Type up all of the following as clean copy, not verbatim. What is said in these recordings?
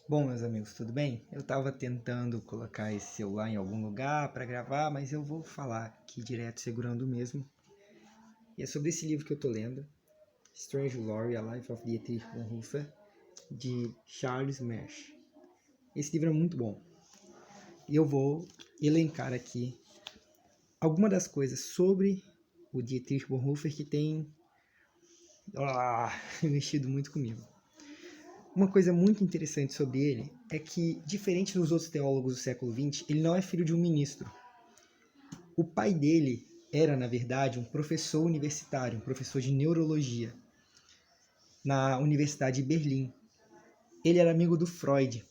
Bom, meus amigos, tudo bem? Eu estava tentando colocar esse celular em algum lugar para gravar, mas eu vou falar aqui direto segurando o mesmo. E é sobre esse livro que eu estou lendo, Strange Lore, A Life of Dietrich Bonhoeffer, de Charles Marsh. Esse livro é muito bom. E eu vou elencar aqui algumas das coisas sobre o Dietrich Bonhoeffer que tem mexido muito comigo. Uma coisa muito interessante sobre ele é que, diferente dos outros teólogos do século XX, ele não é filho de um ministro. O pai dele era, na verdade, um professor universitário, um professor de neurologia, na Universidade de Berlim. Ele era amigo do Freud.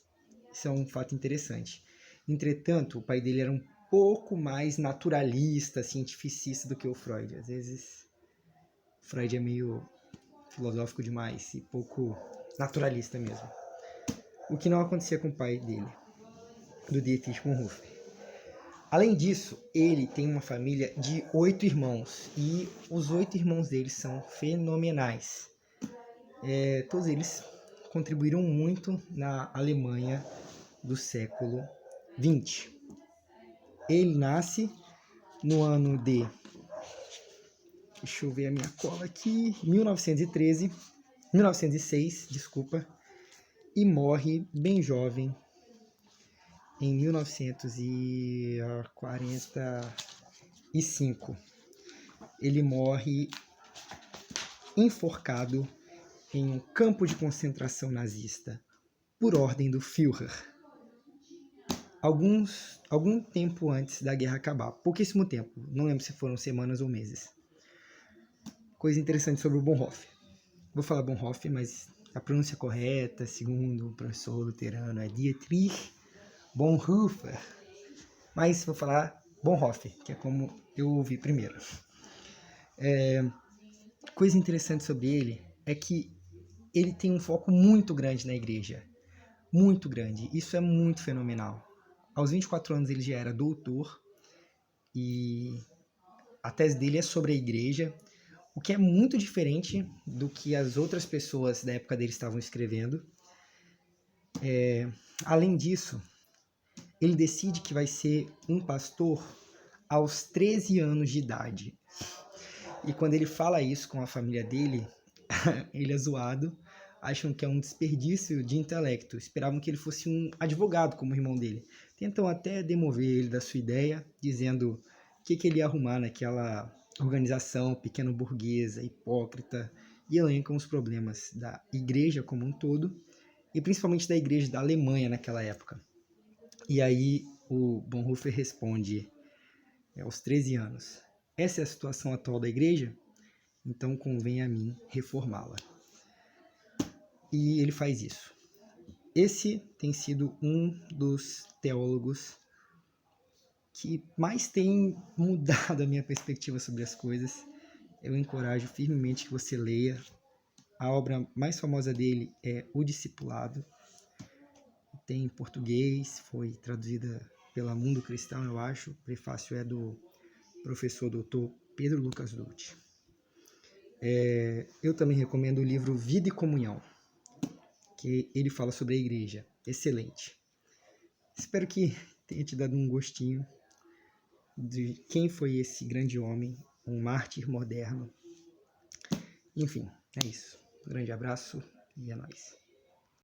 Isso é um fato interessante. Entretanto, o pai dele era um pouco mais naturalista, cientificista do que o Freud. Às vezes, o Freud é meio filosófico demais e pouco naturalista mesmo. O que não acontecia com o pai dele, do Dietrich Bonhoeffer. Além disso, ele tem uma família de 8 irmãos e os 8 irmãos dele são fenomenais. Todos eles contribuíram muito na Alemanha do século XX. Ele nasce no ano de, deixa eu ver a minha cola aqui, 1906, e morre bem jovem em 1945. Ele morre enforcado em um campo de concentração nazista por ordem do Führer. Algum tempo antes da guerra acabar, pouquíssimo tempo, não lembro se foram semanas ou meses. Coisa interessante sobre o Bonhoeffer. Vou falar Bonhoeffer, mas a pronúncia correta, segundo o professor luterano, é Dietrich Bonhoeffer. Mas vou falar Bonhoeffer, que é como eu ouvi primeiro. Coisa interessante sobre ele é que ele tem um foco muito grande na igreja. Muito grande. Isso é muito fenomenal. Aos 24 anos ele já era doutor e a tese dele é sobre a igreja, o que é muito diferente do que as outras pessoas da época dele estavam escrevendo. Além disso, ele decide que vai ser um pastor aos 13 anos de idade. E quando ele fala isso com a família dele, ele é zoado, acham que é um desperdício de intelecto, esperavam que ele fosse um advogado como o irmão dele. Tentam até demover ele da sua ideia, dizendo que ele ia arrumar naquela organização pequeno-burguesa, hipócrita, e elencam os problemas da igreja como um todo, e principalmente da igreja da Alemanha naquela época. E aí o Bonhoeffer responde, aos 13 anos, essa é a situação atual da igreja? Então convém a mim reformá-la. E ele faz isso. Esse tem sido um dos teólogos que mais tem mudado a minha perspectiva sobre as coisas. Eu encorajo firmemente que você leia. A obra mais famosa dele é O Discipulado. Tem em português, foi traduzida pela Mundo Cristão, eu acho. O prefácio é do professor Dr. Pedro Lucas Dutti. Eu também recomendo o livro Vida e Comunhão, que ele fala sobre a igreja. Excelente. Espero que tenha te dado um gostinho de quem foi esse grande homem, um mártir moderno. Enfim, é isso. Um grande abraço e é nóis.